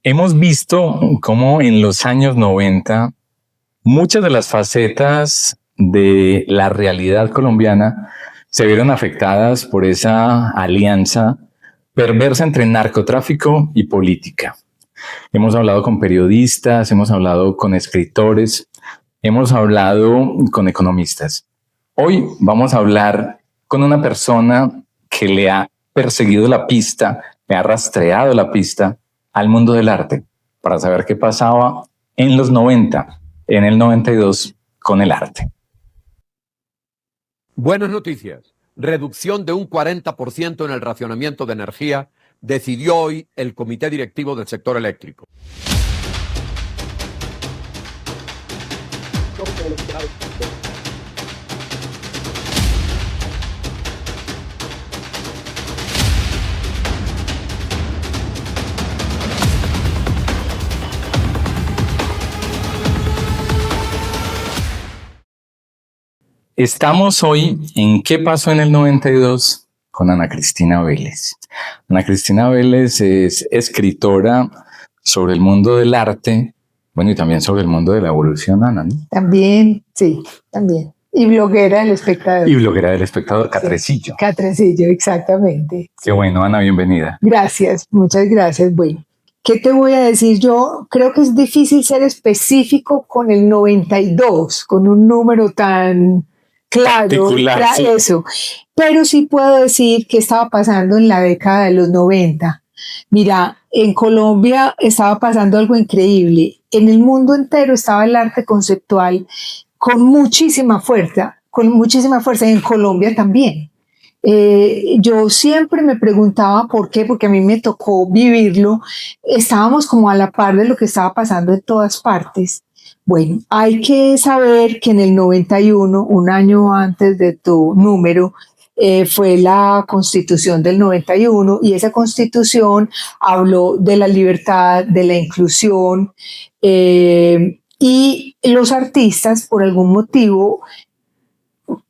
Hemos visto cómo en los años 90 muchas de las facetas de la realidad colombiana se vieron afectadas por esa alianza perversa entre narcotráfico y política. Hemos hablado con periodistas, hemos hablado con escritores, hemos hablado con economistas. Hoy vamos a hablar con una persona que le ha perseguido la pista, le ha rastreado la pista al mundo del arte para saber qué pasaba en los 90, en el 92 con el arte. Buenas noticias. Reducción de un 40% en el racionamiento de energía decidió hoy el Comité Directivo del Sector Eléctrico. Estamos hoy en ¿Qué pasó en el 92? Con Ana Cristina Vélez. Ana Cristina Vélez es escritora sobre el mundo del arte, bueno, y también sobre el mundo de la evolución, Ana, ¿no? También, sí, también. Y bloguera del Espectador. Y bloguera del Espectador, Catrecillo. Sí, Catrecillo, exactamente. Qué bueno, Ana, bienvenida. Gracias, muchas gracias. Bueno, ¿qué te voy a decir? Yo creo que es difícil ser específico con el 92, con un número tan claro, sí. Eso. Pero sí puedo decir qué estaba pasando en la década de los 90. Mira, en Colombia estaba pasando algo increíble. En el mundo entero estaba el arte conceptual con muchísima fuerza, y en Colombia también. Yo siempre me preguntaba por qué, porque a mí me tocó vivirlo. Estábamos como a la par de lo que estaba pasando en todas partes. Bueno, hay que saber que en el 91, un año antes de tu número, fue la Constitución del 91 y esa Constitución habló de la libertad, de la inclusión y los artistas, por algún motivo,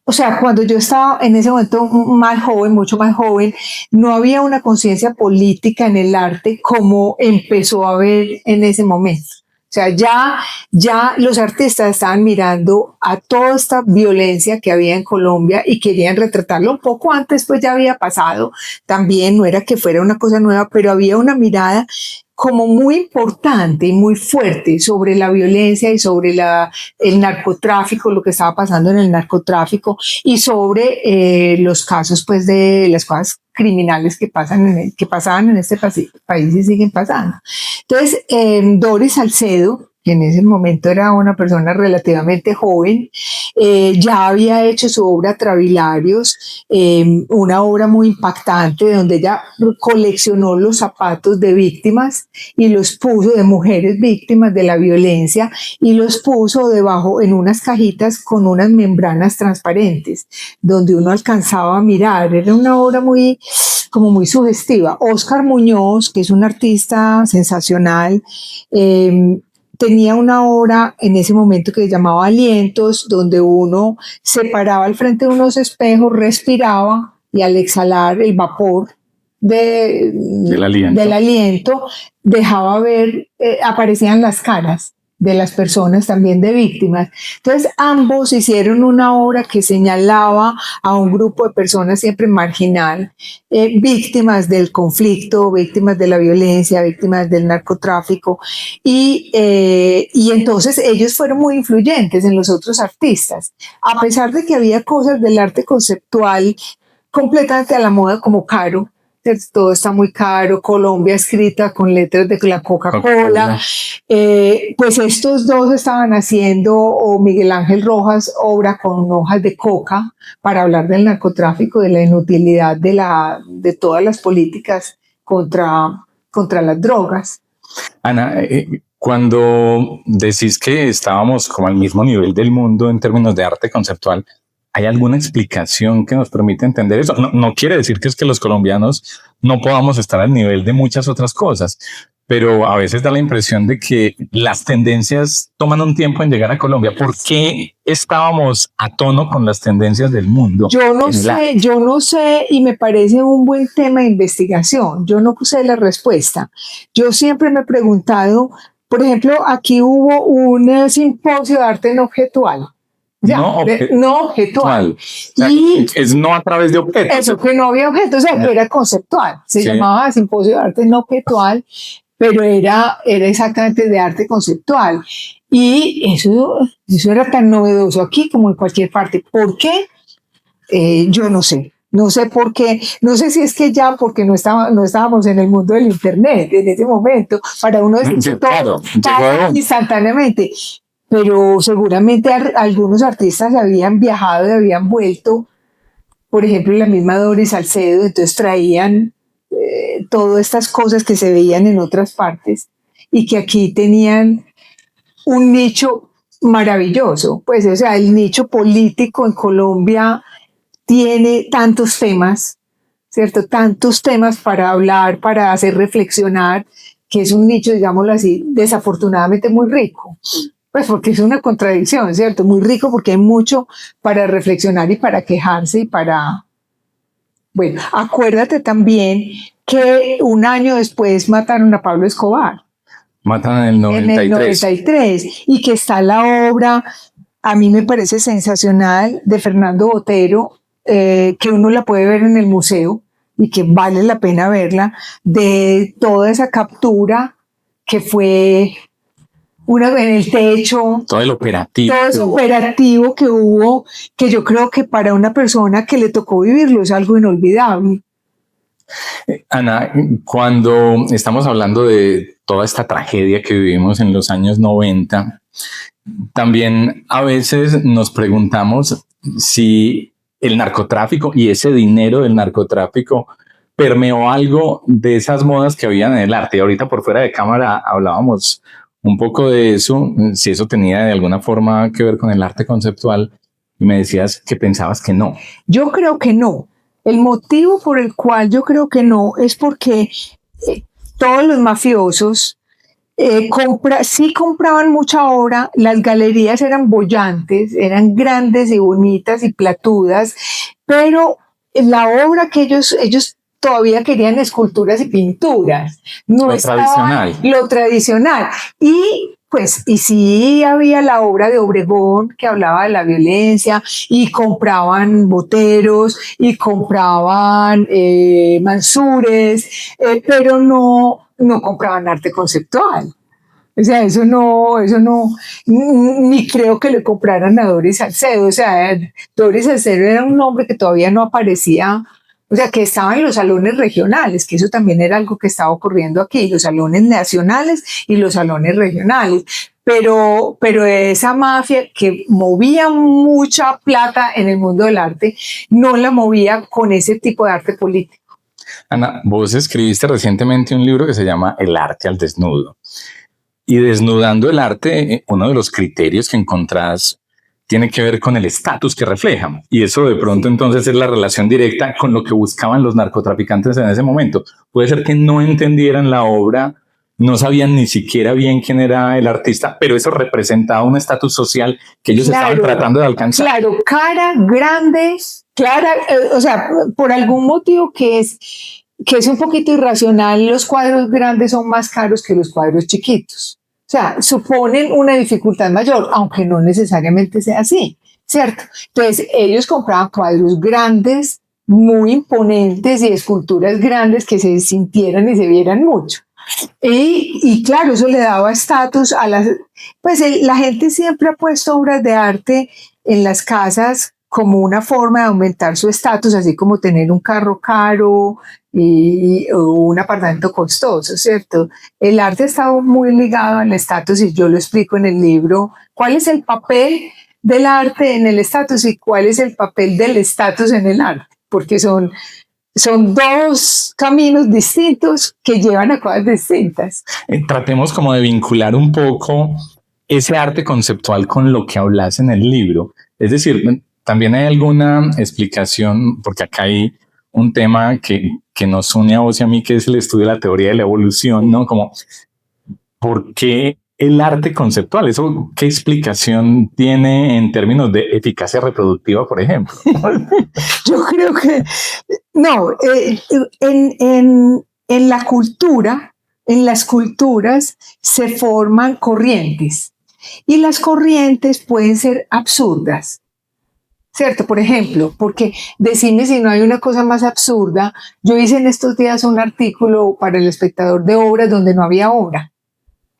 o sea, cuando yo estaba en ese momento más joven, mucho más joven, no había una conciencia política en el arte como empezó a haber en ese momento. O sea, ya los artistas estaban mirando a toda esta violencia que había en Colombia y querían retratarlo un poco antes, pues ya había pasado. También no era que fuera una cosa nueva, pero había una mirada como muy importante y muy fuerte sobre la violencia y sobre el narcotráfico, lo que estaba pasando en el narcotráfico y sobre los casos pues de las cosas criminales que pasaban en este país y siguen pasando. Entonces, Doris Salcedo, que en ese momento era una persona relativamente joven, ya había hecho su obra Travilarios, una obra muy impactante donde ella coleccionó los zapatos de víctimas y los puso de mujeres víctimas de la violencia y los puso debajo en unas cajitas con unas membranas transparentes donde uno alcanzaba a mirar. Era una obra muy sugestiva. Óscar Muñoz, que es un artista sensacional, tenía una obra en ese momento que se llamaba Alientos, donde uno se paraba al frente de unos espejos, respiraba y al exhalar el vapor del aliento dejaba ver, aparecían las caras de las personas también de víctimas. Entonces ambos hicieron una obra que señalaba a un grupo de personas siempre marginal, víctimas del conflicto, víctimas de la violencia, víctimas del narcotráfico y entonces ellos fueron muy influyentes en los otros artistas, a pesar de que había cosas del arte conceptual completamente a la moda como Caro. Todo está muy caro, Colombia escrita con letras de la Coca-Cola. Pues estos dos estaban haciendo, o Miguel Ángel Rojas, obra con hojas de coca para hablar del narcotráfico, de la inutilidad de todas las políticas contra las drogas. Ana, cuando decís que estábamos como al mismo nivel del mundo en términos de arte conceptual, ¿hay alguna explicación que nos permita entender eso? No quiere decir que es que los colombianos no podamos estar al nivel de muchas otras cosas, pero a veces da la impresión de que las tendencias toman un tiempo en llegar a Colombia. ¿Por qué estábamos a tono con las tendencias del mundo? Yo no sé, y me parece un buen tema de investigación. Yo no sé la respuesta. Yo siempre me he preguntado, por ejemplo, aquí hubo un simposio de arte no objetual. Ya, no objetual. O sea, y es no a través de objetos. eso, que no había objetos, o sea, que era conceptual. Se llamaba simposio de arte no objetual, pero era exactamente de arte conceptual. Y eso era tan novedoso aquí como en cualquier parte. ¿Por qué? Yo no sé. No sé por qué. No sé si es que ya porque no estábamos en el mundo del Internet en ese momento, para uno decir todo instantáneamente. Pero seguramente algunos artistas habían viajado y habían vuelto, por ejemplo, la misma Doris Salcedo, entonces traían todas estas cosas que se veían en otras partes y que aquí tenían un nicho maravilloso. Pues, o sea, el nicho político en Colombia tiene tantos temas, ¿cierto? Tantos temas para hablar, para hacer reflexionar, que es un nicho, digámoslo así, desafortunadamente muy rico. Pues porque es una contradicción, ¿cierto? Muy rico porque hay mucho para reflexionar y para quejarse y para... Bueno, acuérdate también que un año después mataron a Pablo Escobar. Matan en el 93. En el 93. Y que está la obra, a mí me parece sensacional, de Fernando Botero, que uno la puede ver en el museo y que vale la pena verla, de toda esa captura que fue... en el techo, todo el operativo. Todo ese operativo que hubo, que yo creo que para una persona que le tocó vivirlo es algo inolvidable. Ana, cuando estamos hablando de toda esta tragedia que vivimos en los años 90, también a veces nos preguntamos si el narcotráfico y ese dinero del narcotráfico permeó algo de esas modas que habían en el arte. Y ahorita por fuera de cámara hablábamos un poco de eso, si eso tenía de alguna forma que ver con el arte conceptual, y me decías que pensabas que no. Yo creo que no. El motivo por el cual yo creo que no es porque todos los mafiosos sí compraban mucha obra, las galerías eran bollantes, eran grandes y bonitas y platudas, pero la obra que ellos todavía querían esculturas y pinturas. No lo tradicional. Lo tradicional. Y pues, y sí había la obra de Obregón que hablaba de la violencia, y compraban boteros, y compraban mansures, pero no compraban arte conceptual. O sea, eso no, ni creo que le compraran a Doris Salcedo. O sea, Doris Salcedo era un hombre que todavía no aparecía, o sea, que estaba en los salones regionales, que eso también era algo que estaba ocurriendo aquí, los salones nacionales y los salones regionales. Pero esa mafia que movía mucha plata en el mundo del arte, no la movía con ese tipo de arte político. Ana, vos escribiste recientemente un libro que se llama El arte al desnudo. Y desnudando el arte, uno de los criterios que encontrás tiene que ver con el estatus que refleja. Y eso de pronto entonces es la relación directa con lo que buscaban los narcotraficantes en ese momento. Puede ser que no entendieran la obra, no sabían ni siquiera bien quién era el artista, pero eso representaba un estatus social que ellos estaban tratando de alcanzar. Claro, cara, grande, clara, o sea, por algún motivo que es un poquito irracional, los cuadros grandes son más caros que los cuadros chiquitos. O sea, suponen una dificultad mayor, aunque no necesariamente sea así, ¿cierto? Entonces, ellos compraban cuadros grandes, muy imponentes, y esculturas grandes que se sintieran y se vieran mucho. Y claro, eso le daba estatus a las... Pues la gente siempre ha puesto obras de arte en las casas como una forma de aumentar su estatus, así como tener un carro caro o un apartamento costoso, ¿cierto? El arte está muy ligado al estatus, y yo lo explico en el libro, cuál es el papel del arte en el estatus y cuál es el papel del estatus en el arte, porque son dos caminos distintos que llevan a cosas distintas. Tratemos como de vincular un poco ese arte conceptual con lo que hablas en el libro. Es decir, también hay alguna explicación, porque acá hay un tema que nos une a vos y a mí, que es el estudio de la teoría de la evolución, ¿no? Como, ¿por qué el arte conceptual? ¿Eso qué explicación tiene en términos de eficacia reproductiva, por ejemplo? Yo creo que no, en la cultura, en las culturas se forman corrientes y las corrientes pueden ser absurdas. ¿Cierto? Por ejemplo, porque decime si no hay una cosa más absurda. Yo hice en estos días un artículo para El Espectador de obras donde no había obra.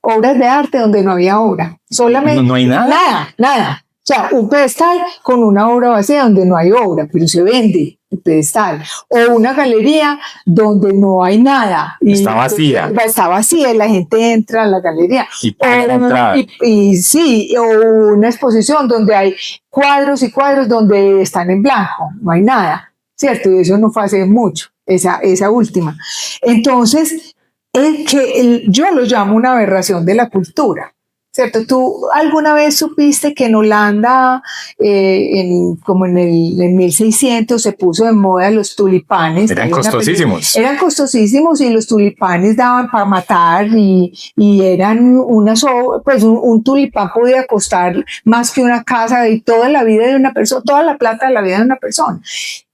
Obras de arte donde no había obra. Solamente. No hay nada. Nada. O sea, un pedestal con una obra vacía donde no hay obra, pero se vende el pedestal. O una galería donde no hay nada. Está vacía. Está vacía y la gente entra a la galería. Y paga la entrada. Y sí, o una exposición donde hay cuadros y cuadros donde están en blanco, no hay nada, ¿cierto? Y eso no fue hace mucho, esa última. Entonces, yo lo llamo una aberración de la cultura, ¿cierto? ¿Tú alguna vez supiste que en Holanda, como en 1600, se puso de moda los tulipanes? Eran costosísimos. Eran costosísimos y los tulipanes daban para matar y eran pues un tulipán podía costar más que una casa y toda la vida de una persona, toda la plata de la vida de una persona.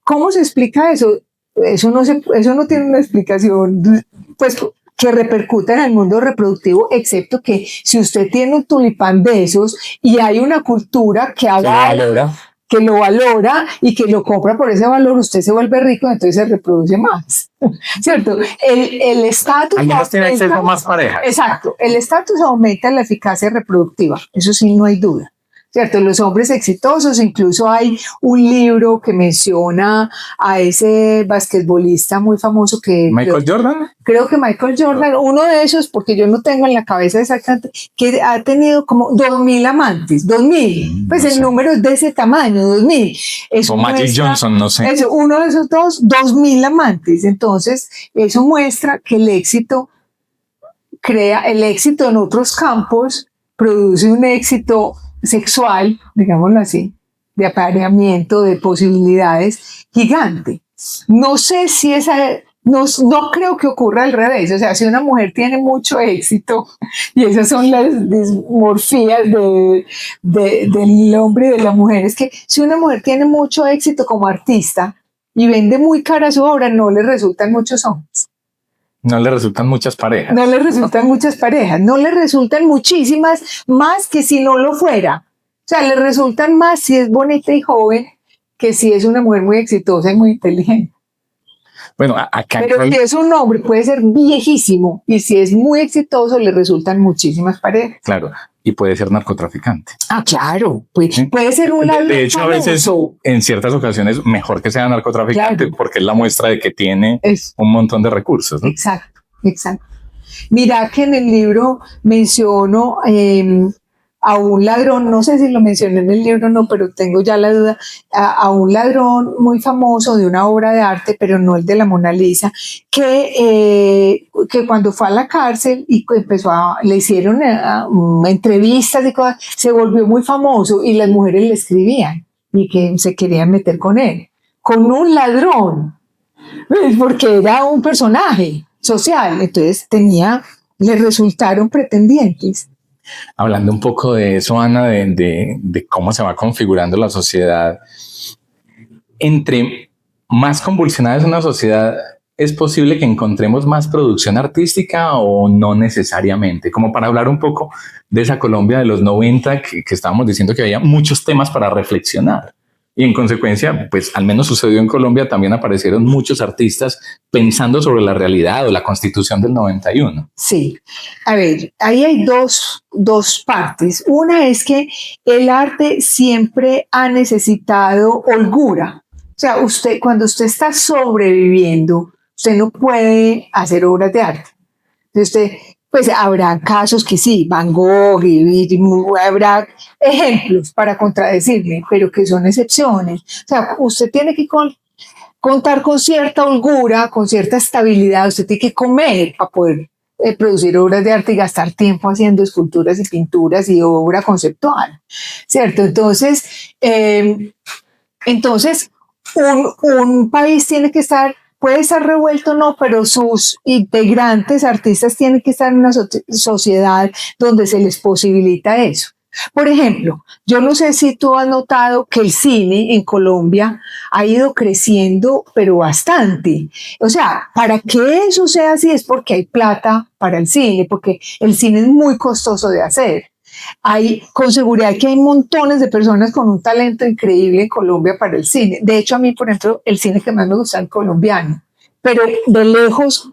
¿Cómo se explica eso? Eso no tiene una explicación, pues, que repercuta en el mundo reproductivo, excepto que si usted tiene un tulipán de esos y hay una cultura que lo valora y que lo compra por ese valor, usted se vuelve rico, entonces se reproduce más, ¿cierto? El estatus... Algunos tienen acceso a más parejas. Exacto, el estatus aumenta la eficacia reproductiva, eso sí, no hay duda. ¿Cierto? Los hombres exitosos, incluso hay un libro que menciona a ese basquetbolista muy famoso que... ¿Michael Jordan? Creo que Michael Jordan, uno de esos, porque yo no tengo en la cabeza exactamente, que ha tenido como 2.000 amantes, 2.000, pues no el número es de ese tamaño, 2.000. O Magic Johnson, no sé. Uno de esos dos, 2.000 amantes. Entonces, eso muestra que el éxito en otros campos, produce un éxito sexual, digámoslo así, de apareamiento, de posibilidades gigante. No sé si no creo que ocurra al revés. O sea, si una mujer tiene mucho éxito, y esas son las dismorfías del hombre y de la mujer, es que si una mujer tiene mucho éxito como artista y vende muy cara su obra, no le resultan muchos hombres. No le resultan muchas parejas. No le resultan muchas parejas, no le resultan muchísimas más que si no lo fuera. O sea, le resultan más si es bonita y joven que si es una mujer muy exitosa y muy inteligente. Bueno, acá... Pero si es un hombre, puede ser viejísimo y si es muy exitoso, le resultan muchísimas parejas. Claro, y puede ser narcotraficante. Ah, claro, pues, ¿sí? Puede ser un ladrón. De hecho, a veces, en ciertas ocasiones, mejor que sea narcotraficante, claro, porque es la muestra de que tiene un montón de recursos, ¿no? Exacto, exacto. Mira que en el libro menciono a un ladrón, no sé si lo mencioné en el libro o no, pero tengo ya la duda, a un ladrón muy famoso de una obra de arte, pero no el de la Mona Lisa, que cuando fue a la cárcel y le hicieron entrevistas y cosas, se volvió muy famoso y las mujeres le escribían y que se querían meter con él, con un ladrón, porque era un personaje social, entonces le resultaron pretendientes. Hablando un poco de eso, Ana, de cómo se va configurando la sociedad, entre más convulsionada es una sociedad, ¿es posible que encontremos más producción artística o no necesariamente? Como para hablar un poco de esa Colombia de los 90 que estábamos diciendo que había muchos temas para reflexionar. Y en consecuencia, pues al menos sucedió en Colombia, también aparecieron muchos artistas pensando sobre la realidad o la Constitución del 91. Sí, a ver, ahí hay dos partes. Una es que el arte siempre ha necesitado holgura. O sea, cuando usted está sobreviviendo, usted no puede hacer obras de arte. Entonces pues habrá casos que sí, Van Gogh, y habrá ejemplos para contradecirme, pero que son excepciones. O sea, usted tiene que contar con cierta holgura, con cierta estabilidad, usted tiene que comer para poder producir obras de arte y gastar tiempo haciendo esculturas y pinturas y obra conceptual, ¿cierto? Entonces un país tiene que estar, puede estar revuelto o no, pero sus integrantes, artistas, tienen que estar en una sociedad donde se les posibilita eso. Por ejemplo, yo no sé si tú has notado que el cine en Colombia ha ido creciendo, pero bastante. O sea, para que eso sea así es porque hay plata para el cine, porque el cine es muy costoso de hacer. Hay con seguridad que hay montones de personas con un talento increíble en Colombia para el cine. De hecho, a mí, por ejemplo, el cine que más me gusta es el colombiano, pero de lejos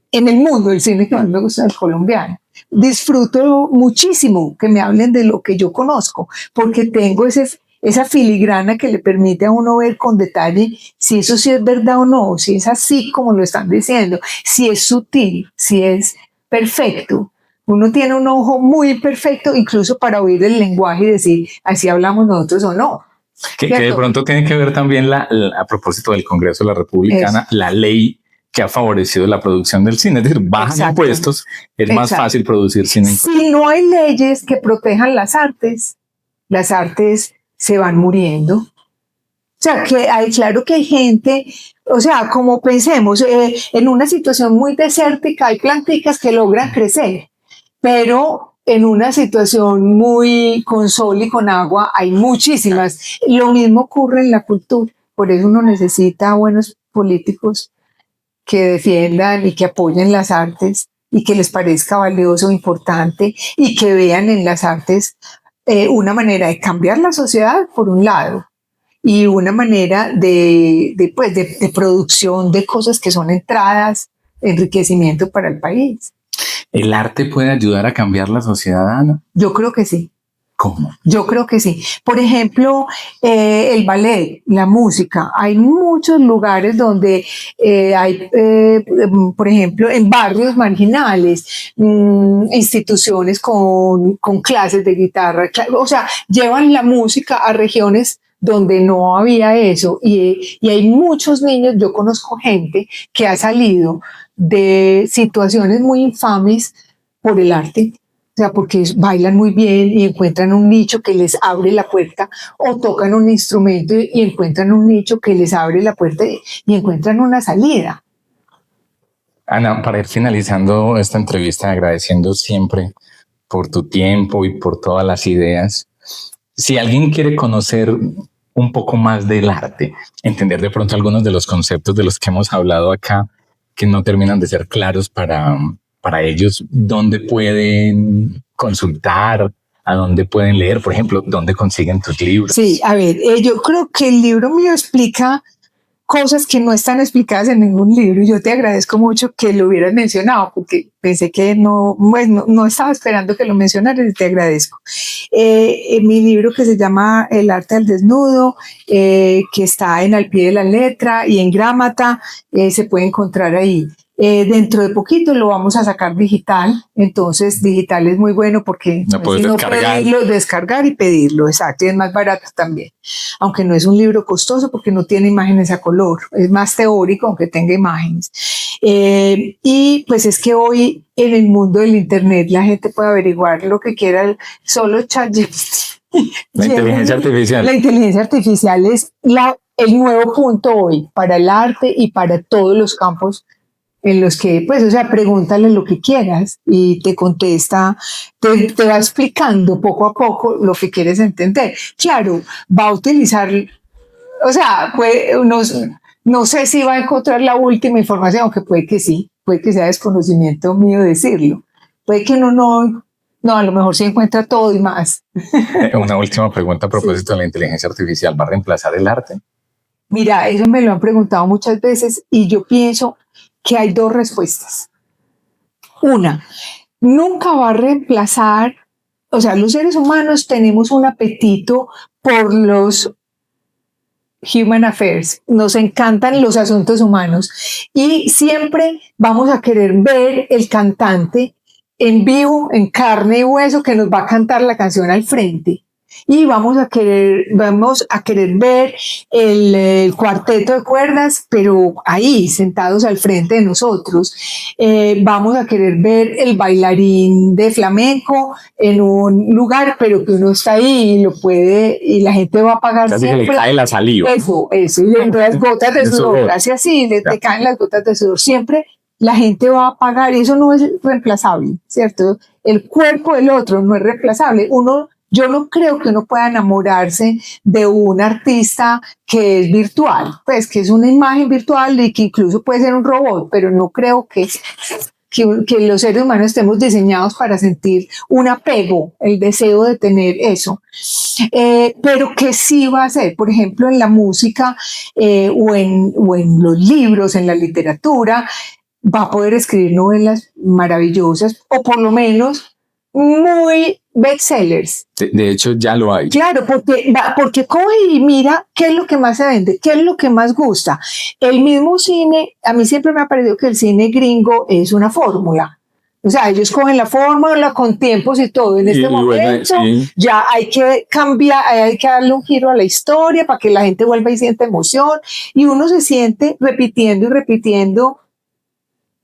en el mundo el cine que más me gusta es el colombiano. Disfruto muchísimo que me hablen de lo que yo conozco, porque tengo esa filigrana que le permite a uno ver con detalle si eso sí es verdad o no, si es así como lo están diciendo, si es sutil, si es perfecto. Uno tiene un ojo muy perfecto incluso para oír el lenguaje y decir así hablamos nosotros o no. Que de pronto tiene que ver también a propósito del Congreso de la Republicana, la ley que ha favorecido la producción del cine, es decir, bajan impuestos, es más fácil producir cine. Si no hay leyes que protejan las artes se van muriendo. O sea, que hay, claro que hay gente, o sea, como pensemos, en una situación muy desértica hay planticas que logran crecer, pero en una situación muy con sol y con agua hay muchísimas. Lo mismo ocurre en la cultura, por eso uno necesita buenos políticos que defiendan y que apoyen las artes y que les parezca valioso, importante y que vean en las artes una manera de cambiar la sociedad, por un lado, y una manera de producción de cosas que son entradas, enriquecimiento para el país. ¿El arte puede ayudar a cambiar la sociedad, Ana? Yo creo que sí. ¿Cómo? Yo creo que sí. Por ejemplo, el ballet, la música. Hay muchos lugares donde hay, por ejemplo, en barrios marginales, instituciones con clases de guitarra. O sea, llevan la música a regiones donde no había eso. Y hay muchos niños, yo conozco gente que ha salido de situaciones muy infames por el arte. O sea, porque bailan muy bien y encuentran un nicho que les abre la puerta, o tocan un instrumento y encuentran un nicho que les abre la puerta y encuentran una salida. Ana, para ir finalizando esta entrevista, agradeciendo siempre por tu tiempo y por todas las ideas. Si alguien quiere conocer un poco más del arte, entender de pronto algunos de los conceptos de los que hemos hablado acá, que no terminan de ser claros para ellos, ¿dónde pueden consultar? ¿A dónde pueden leer? Por ejemplo, ¿dónde consiguen tus libros? Sí, a ver, yo creo que el libro mío explica cosas que no están explicadas en ningún libro, y yo te agradezco mucho que lo hubieras mencionado, porque pensé que no estaba esperando que lo mencionaras, y te agradezco. Mi libro, que se llama El arte del desnudo, que está en Al pie de la letra y en Grámata, se puede encontrar ahí. Dentro de poquito lo vamos a sacar digital, entonces digital es muy bueno porque no puedes descargar y pedirlo, exacto, y es más barato también, aunque no es un libro costoso porque no tiene imágenes a color, es más teórico aunque tenga imágenes. Y pues es que hoy en el mundo del internet la gente puede averiguar lo que quiera, solo ChatGPT. La inteligencia artificial. La inteligencia artificial es el nuevo punto hoy para el arte y para todos los campos en los que, pues, o sea, pregúntale lo que quieras y te contesta, te va explicando poco a poco lo que quieres entender. Claro, va a utilizar, o sea, no sé si va a encontrar la última información, aunque puede que sí, puede que sea desconocimiento mío decirlo. Puede que uno no, a lo mejor sí encuentra todo y más. Una última pregunta a propósito de la inteligencia artificial, ¿va a reemplazar el arte? Mira, eso me lo han preguntado muchas veces y yo pienso que hay dos respuestas. Una, nunca va a reemplazar, o sea, los seres humanos tenemos un apetito por los human affairs, nos encantan los asuntos humanos y siempre vamos a querer ver el cantante en vivo, en carne y hueso, que nos va a cantar la canción al frente. y vamos a querer ver el cuarteto de cuerdas, pero ahí, sentados al frente de nosotros. Vamos a querer ver el bailarín de flamenco en un lugar, pero que uno está ahí y lo puede, y la gente va a pagar Casi siempre. que le cae la saliva. Eso, y las gotas de sudor, casi así, te caen las gotas de sudor. Siempre la gente va a pagar, y eso no es reemplazable, ¿cierto? El cuerpo del otro no es reemplazable. Yo no creo que uno pueda enamorarse de un artista que es virtual, pues que es una imagen virtual y que incluso puede ser un robot, pero no creo que los seres humanos estemos diseñados para sentir un apego, el deseo de tener eso. Pero que sí va a ser, por ejemplo, en la música o en los libros, en la literatura, va a poder escribir novelas maravillosas, o por lo menos muy bestsellers. De hecho, ya lo hay. Claro, porque coge y mira qué es lo que más se vende, qué es lo que más gusta. El mismo cine, a mí siempre me ha parecido que el cine gringo es una fórmula. O sea, ellos cogen la fórmula con tiempos y todo. En este momento ya hay que cambiar, hay que darle un giro a la historia para que la gente vuelva y sienta emoción. Y uno se siente repitiendo y repitiendo,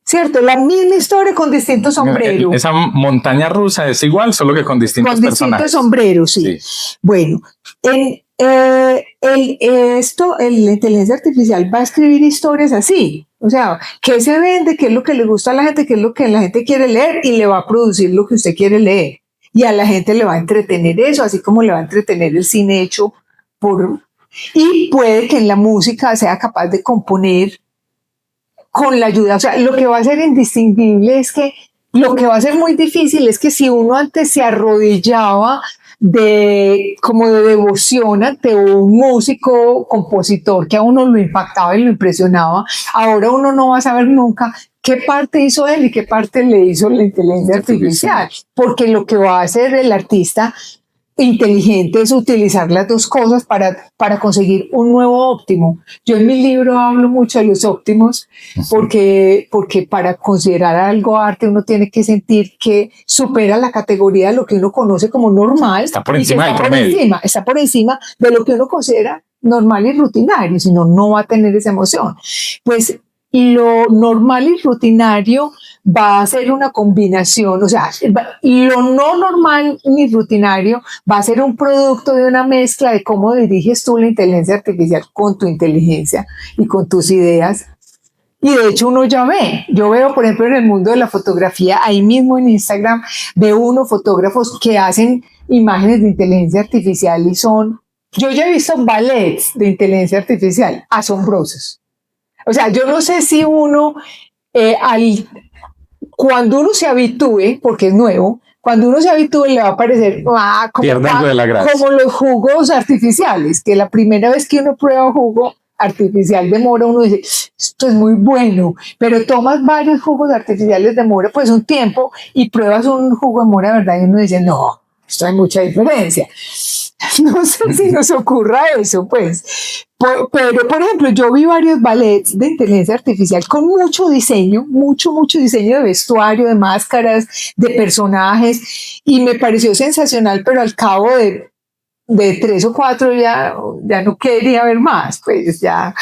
¿cierto? La misma historia con distintos sombreros. Esa montaña rusa es igual, solo que con distintos personajes. Con distintos sombreros, sí. Bueno, la inteligencia artificial va a escribir historias así. O sea, ¿qué se vende? ¿Qué es lo que le gusta a la gente? ¿Qué es lo que la gente quiere leer? Y le va a producir lo que usted quiere leer. Y a la gente le va a entretener eso, así como le va a entretener el cine hecho por... Y puede que en la música sea capaz de componer con la ayuda. O sea, lo que va a ser indistinguible es que lo que va a ser muy difícil es que si uno antes se arrodillaba como de devoción ante un músico, compositor que a uno lo impactaba y lo impresionaba, ahora uno no va a saber nunca qué parte hizo él y qué parte le hizo la inteligencia artificial, porque lo que va a hacer el artista inteligente es utilizar las dos cosas para conseguir un nuevo óptimo. Yo en mi libro hablo mucho de los óptimos porque para considerar algo arte uno tiene que sentir que supera la categoría de lo que uno conoce como normal. Está por encima del promedio. Está por encima de lo que uno considera normal y rutinario, si no, no va a tener esa emoción. Pues lo normal y rutinario va a ser una combinación, o sea, lo no normal ni rutinario va a ser un producto de una mezcla de cómo diriges tú la inteligencia artificial con tu inteligencia y con tus ideas. Y de hecho uno ya yo veo, por ejemplo, en el mundo de la fotografía, ahí mismo en Instagram, veo unos fotógrafos que hacen imágenes de inteligencia artificial y yo ya he visto ballets de inteligencia artificial asombrosos. O sea, yo no sé si uno, cuando uno se habitúe, porque es nuevo, cuando uno se habitúe le va a parecer como los jugos artificiales, que la primera vez que uno prueba jugo artificial de mora, uno dice, esto es muy bueno, pero tomas varios jugos artificiales de mora, pues un tiempo, y pruebas un jugo de mora, ¿verdad? Y uno dice, no, esto hay mucha diferencia. No sé si nos ocurra eso, pues. Pero, por ejemplo, yo vi varios ballets de inteligencia artificial con mucho diseño, mucho diseño de vestuario, de máscaras, de personajes, y me pareció sensacional, pero al cabo de 3 o 4 ya no quería ver más, pues ya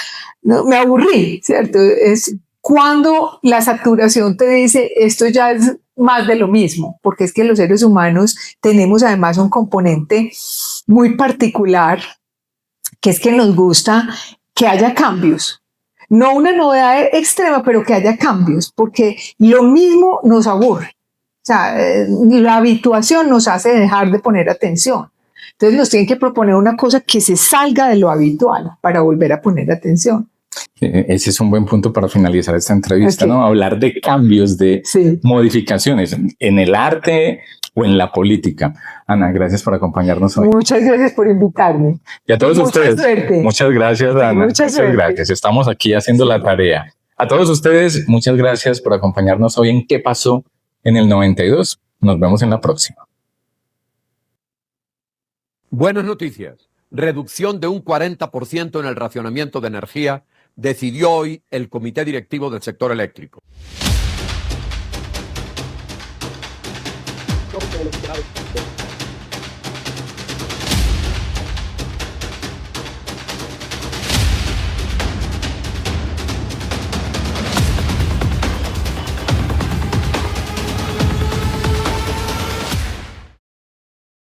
me aburrí, ¿cierto? Es cuando la saturación te dice, esto ya es más de lo mismo, porque es que los seres humanos tenemos además un componente muy particular, que es que nos gusta que haya cambios. No una novedad extrema, pero que haya cambios, porque lo mismo nos aburre. O sea, la habituación nos hace dejar de poner atención. Entonces nos tienen que proponer una cosa que se salga de lo habitual para volver a poner atención. Ese es un buen punto para finalizar esta entrevista, ¿no? Hablar de cambios, de modificaciones en el arte o en la política. Ana, gracias por acompañarnos hoy. Muchas gracias por invitarme. Y a todos ustedes. Suerte. Muchas gracias, Ana. Muchas gracias. Estamos aquí haciendo la tarea. A todos ustedes, muchas gracias por acompañarnos hoy en ¿Qué pasó en el 92? Nos vemos en la próxima. Buenas noticias. Reducción de un 40% en el racionamiento de energía decidió hoy el Comité Directivo del Sector Eléctrico.